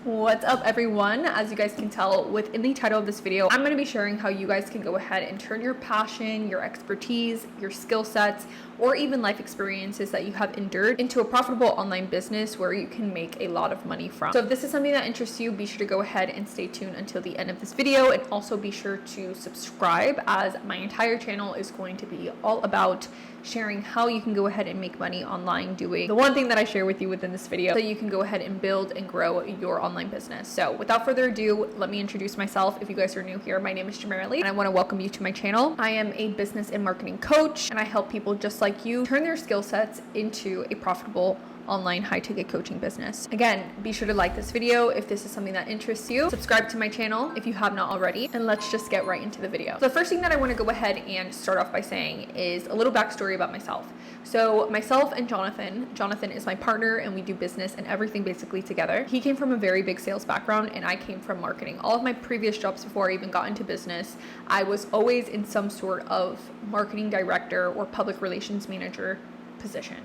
What's up, everyone? As you guys can tell within the title of this video, I'm going to be sharing how you guys can go ahead and turn your passion, your expertise, your skill sets, or even life experiences that you have endured into a profitable online business where you can make a lot of money from. So if this is something that interests you, be sure to go ahead and stay tuned until the end of this video, and also be sure to subscribe, as my entire channel is going to be all about sharing how you can go ahead and make money online doing the one thing that I share with you within this video, so you can go ahead and build and grow your online business. So without further ado, let me introduce myself. If you guys are new here, my name is Jamaraly and I want to welcome you to my channel. I am a business and marketing coach, and I help people just like you turn their skill sets into a profitable online high-ticket coaching business. Again, be sure to like this video if this is something that interests you. Subscribe to my channel if you have not already, and let's just get right into the video. So the first thing that I want to go ahead and start off by saying is a little backstory about myself. So myself and Jonathan is my partner, and we do business and everything basically together. He came from a very big sales background and I came from marketing. All of my previous jobs before I even got into business, I was always in some sort of marketing director or public relations manager position.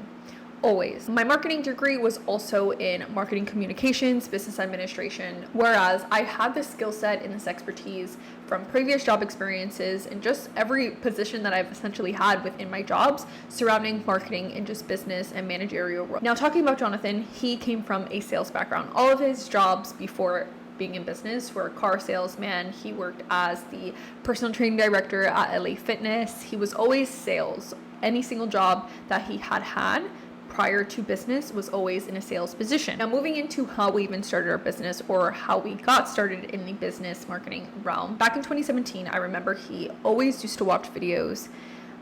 Always. My marketing degree was also in marketing communications, business administration, whereas I had this skill set and this expertise from previous job experiences and just every position that I've essentially had within my jobs surrounding marketing and just business and managerial roles. Now, talking about Jonathan, he came from a sales background. All of his jobs before being in business were car salesman. He worked as the personal training director at LA Fitness. He was always sales. Any single job that he had prior to business was always in a sales position. Now, moving into how we even started our business, or how we got started in the business marketing realm. Back in 2017, I remember he always used to watch videos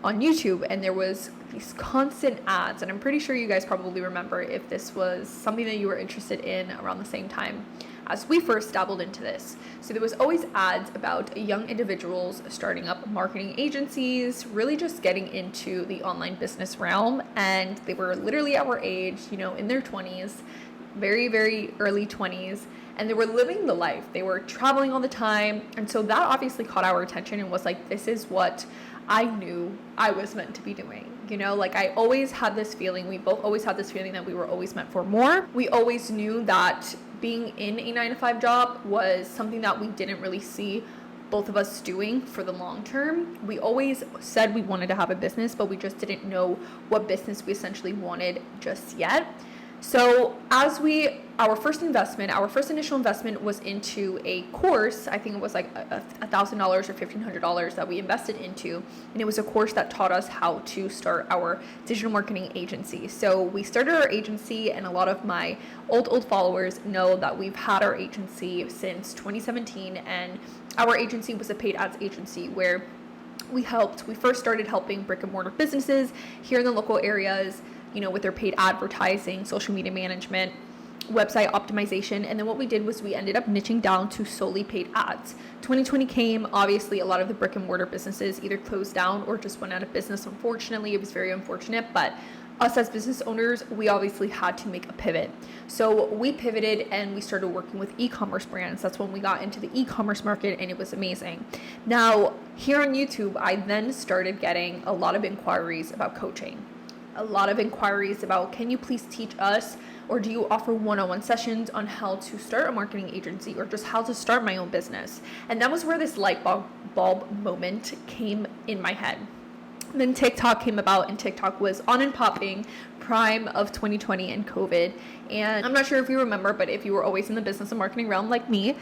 on YouTube, and there was these constant ads, and I'm pretty sure you guys probably remember if this was something that you were interested in around the same time as we first dabbled into this. So there was always ads about young individuals starting up marketing agencies, really just getting into the online business realm, and they were literally our age, in their 20s, very, very early 20s, and they were living the life. They were traveling all the time, and so that obviously caught our attention and was like, this is what I knew I was meant to be doing. I always had this feeling, we both always had this feeling that we were always meant for more. We always knew that being in a 9-to-5 job was something that we didn't really see both of us doing for the long term. We always said we wanted to have a business, but we just didn't know what business we essentially wanted just yet. So our first initial investment was into a course. I think it was like $1,000 or $1,500 that we invested into. And it was a course that taught us how to start our digital marketing agency. So we started our agency, and a lot of my old followers know that we've had our agency since 2017. And our agency was a paid ads agency where we first started helping brick and mortar businesses here in the local areas, with their paid advertising, social media management, website optimization. And then what we did was we ended up niching down to solely paid ads. 2020 came, obviously a lot of the brick and mortar businesses either closed down or just went out of business. Unfortunately, it was very unfortunate, but us as business owners, we obviously had to make a pivot. So we pivoted and we started working with e-commerce brands. That's when we got into the e-commerce market, and it was amazing. Now, here on YouTube, I then started getting a lot of inquiries about coaching. A lot of inquiries about, can you please teach us, or do you offer one-on-one sessions on how to start a marketing agency, or just how to start my own business? And that was where this light bulb moment came in my head. And then TikTok came about, and TikTok was on and popping, prime of 2020 and COVID. And I'm not sure if you remember, but if you were always in the business and marketing realm like me,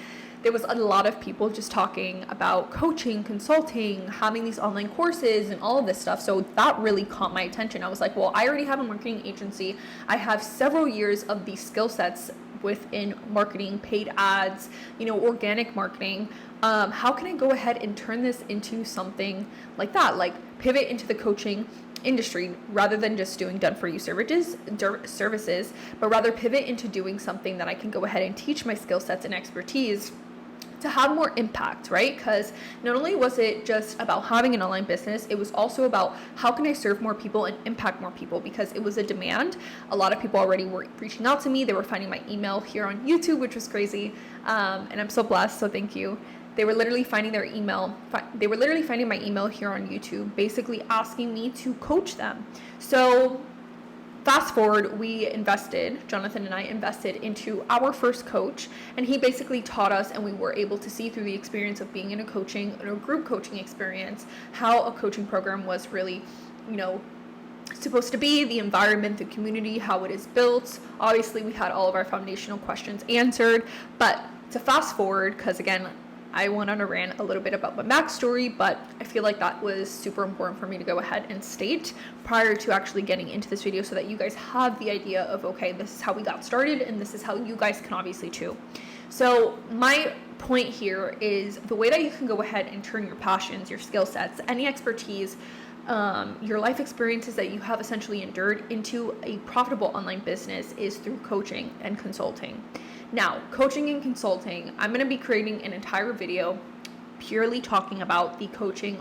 there was a lot of people just talking about coaching, consulting, having these online courses and all of this stuff. So that really caught my attention. I was like, well, I already have a marketing agency. I have several years of these skill sets within marketing, paid ads, organic marketing. How can I go ahead and turn this into something like that? Like pivot into the coaching industry rather than just doing done-for-you services, but rather pivot into doing something that I can go ahead and teach my skill sets and expertise to have more impact, right? Because not only was it just about having an online business, it was also about how can I serve more people and impact more people, because it was a demand. A lot of people already were reaching out to me. They were finding my email here on YouTube, which was crazy. And I'm so blessed, so thank you. They were literally finding my email here on YouTube, basically asking me to coach them. So Fast forward, Jonathan and I invested into our first coach, and he basically taught us, and we were able to see through the experience of being in a group coaching experience, how a coaching program was really, supposed to be, the environment, the community, how it is built. Obviously, we had all of our foundational questions answered, but to fast forward, because again, I went on a rant a little bit about my backstory, but I feel like that was super important for me to go ahead and state prior to actually getting into this video, so that you guys have the idea of, okay, this is how we got started, and this is how you guys can obviously too. So my point here is the way that you can go ahead and turn your passions, your skill sets, any expertise, your life experiences that you have essentially endured into a profitable online business is through coaching and consulting. Now, coaching and consulting, I'm going to be creating an entire video purely talking about the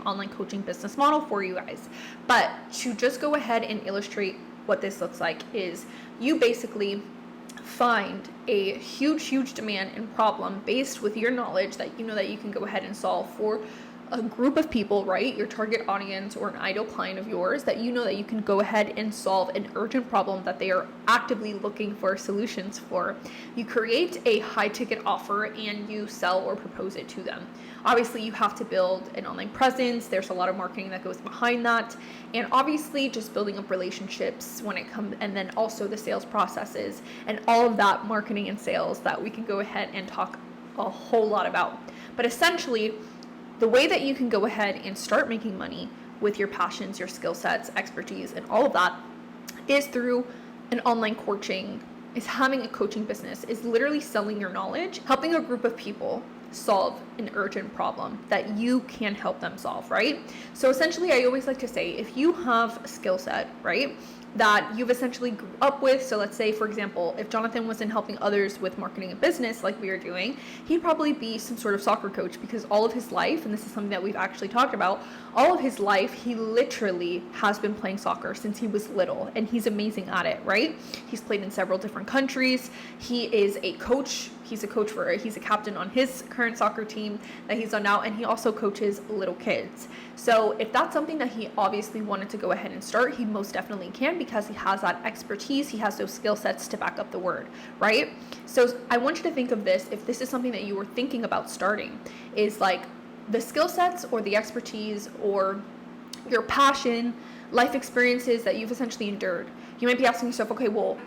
online coaching business model for you guys. But to just go ahead and illustrate what this looks like is you basically find a huge demand and problem based with your knowledge that you know that you can go ahead and solve for a group of people, right? Your target audience or an ideal client of yours that you know that you can go ahead and solve an urgent problem that they are actively looking for solutions for. You create a high ticket offer and you sell or propose it to them. Obviously, you have to build an online presence. There's a lot of marketing that goes behind that. And obviously just building up relationships when it comes, and then also the sales processes and all of that marketing and sales that we can go ahead and talk a whole lot about. But essentially, the way that you can go ahead and start making money with your passions, your skill sets, expertise, and all of that is through an online coaching, is having a coaching business, is literally selling your knowledge, helping a group of people solve an urgent problem that you can help them solve, right? So essentially, I always like to say, if you have a skill set, right, that you've essentially grew up with. So let's say, for example, if Jonathan wasn't helping others with marketing and business like we are doing, he'd probably be some sort of soccer coach, because all of his life, and this is something that we've actually talked about, all of his life, he literally has been playing soccer since he was little, and he's amazing at it, right? He's played in several different countries. He is a coach. He's a captain on his current soccer team that he's on now, and he also coaches little kids. So if that's something that he obviously wanted to go ahead and start, he most definitely can, because he has that expertise, he has those skill sets to back up the word, right? So I want you to think of this, if this is something that you were thinking about starting, is like the skill sets or the expertise or your passion, life experiences that you've essentially endured. You might be asking yourself, okay, well,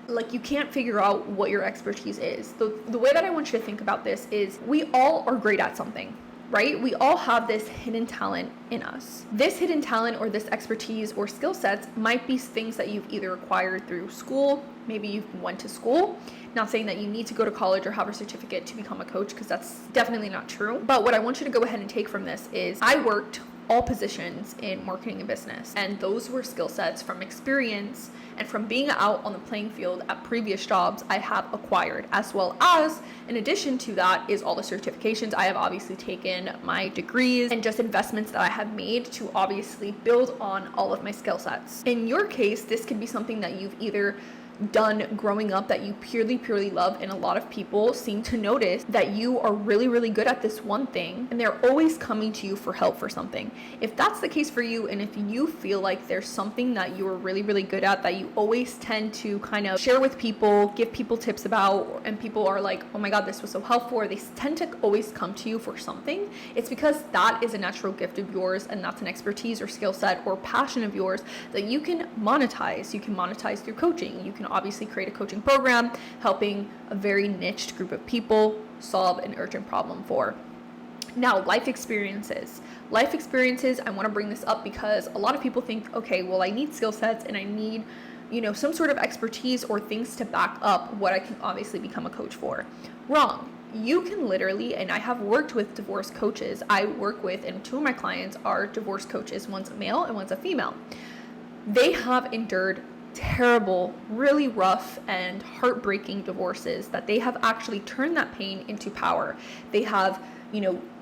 like, you can't figure out what your expertise is. The way that I want you to think about this is we all are great at something, right? We all have this hidden talent in us. This hidden talent or this expertise or skill sets might be things that you've either acquired through school, maybe you went to school. Not saying that you need to go to college or have a certificate to become a coach, because that's definitely not true. But what I want you to go ahead and take from this is I worked all positions in marketing and business, and those were skill sets from experience and from being out on the playing field at previous jobs I have acquired, as well as in addition to that is all the certifications I have obviously taken, my degrees, and just investments that I have made to obviously build on all of my skill sets. In your case, this could be something that you've either done growing up that you purely love, and a lot of people seem to notice that you are really good at this one thing, and they're always coming to you for help for something. If that's the case for you, and if you feel like there's something that you are really good at that you always tend to kind of share with people, give people tips about, and people are like, oh my god, this was so helpful, or they tend to always come to you for something, it's because that is a natural gift of yours, and that's an expertise or skill set or passion of yours that you can monetize. You can monetize through coaching. You can obviously create a coaching program helping a very niched group of people solve an urgent problem for. Now, life experiences. Life experiences, I want to bring this up because a lot of people think, okay, well, I need skill sets and I need, some sort of expertise or things to back up what I can obviously become a coach for. Wrong. You can literally, and I have worked with divorce coaches. I work with, and two of my clients are divorce coaches. One's a male and one's a female. They have endured terrible, really rough and heartbreaking divorces that they have actually turned that pain into power. They have,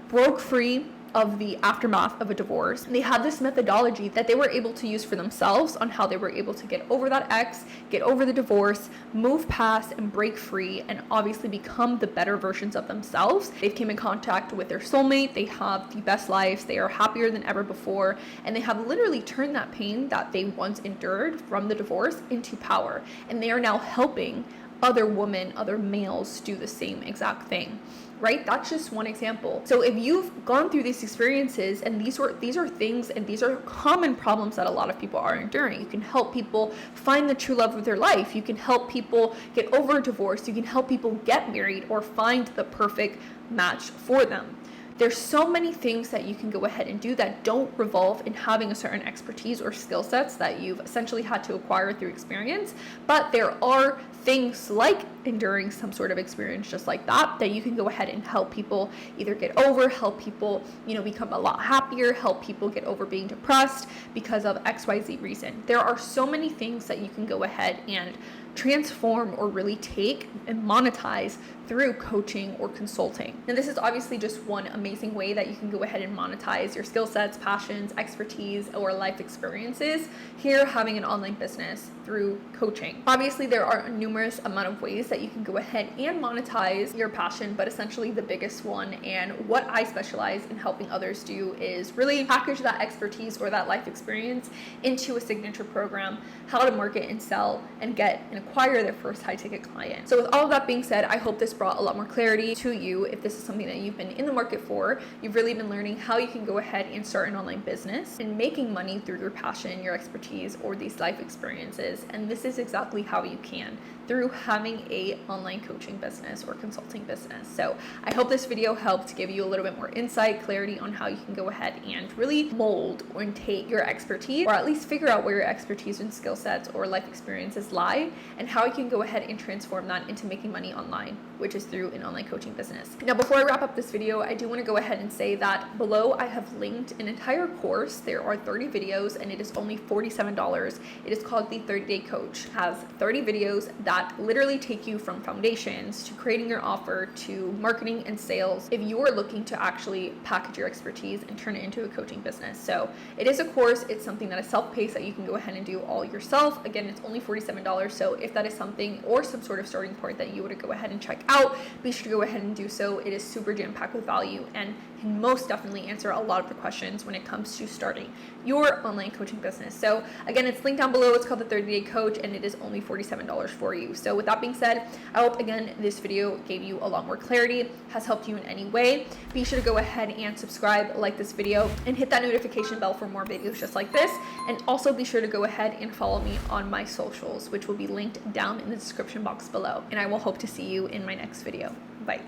broke free of the aftermath of a divorce, they had this methodology that they were able to use for themselves on how they were able to get over that ex, get over the divorce, move past and break free, and obviously become the better versions of themselves. They've came in contact with their soulmate, they have the best lives, they are happier than ever before, and they have literally turned that pain that they once endured from the divorce into power. And they are now helping other women, other males do the same exact thing. Right? That's just one example. So if you've gone through these experiences, and these are things and these are common problems that a lot of people are enduring, you can help people find the true love of their life. You can help people get over a divorce. You can help people get married or find the perfect match for them. There's so many things that you can go ahead and do that don't revolve in having a certain expertise or skill sets that you've essentially had to acquire through experience. But there are things like enduring some sort of experience just like that you can go ahead and help people either get over, help people, become a lot happier, help people get over being depressed because of XYZ reason. There are so many things that you can go ahead and transform or really take and monetize through coaching or consulting. And this is obviously just one amazing way that you can go ahead and monetize your skill sets, passions, expertise, or life experiences here having an online business through coaching. Obviously, there are a numerous amount of ways that you can go ahead and monetize your passion, but essentially the biggest one, and what I specialize in helping others do, is really package that expertise or that life experience into a signature program, how to market and sell and get and acquire their first high ticket client. So with all of that being said, I hope this brought a lot more clarity to you. If this is something that you've been in the market for, you've really been learning how you can go ahead and start an online business and making money through your passion, your expertise, or these life experiences. And this is exactly how you can, through having a online coaching business or consulting business. So I hope this video helped give you a little bit more insight, clarity on how you can go ahead and really mold and take your expertise, or at least figure out where your expertise and skill sets or life experiences lie, and how you can go ahead and transform that into making money online, which is through an online coaching business. Now, before I wrap up this video, I do want to go ahead and say that below I have linked an entire course. There are 30 videos and it is only $47. It is called the 30-Day Coach. It has 30 videos that literally take you from foundations to creating your offer to marketing and sales if you are looking to actually package your expertise and turn it into a coaching business. So it is a course. It's something that is self-paced that you can go ahead and do all yourself. Again, it's only $47. So if that is something or some sort of starting point that you would go ahead and check out, be sure to go ahead and do so. It is super jam-packed with value and can most definitely answer a lot of the questions when it comes to starting your online coaching business. So again, it's linked down below. It's called the 30-Day Coach and it is only $47 for you. So with that being said, I hope again this video gave you a lot more clarity, has helped you in any way. Be sure to go ahead and subscribe, like this video, and hit that notification bell for more videos just like this. And also be sure to go ahead and follow me on my socials, which will be linked down in the description box below. And I will hope to see you in my next video. Bye.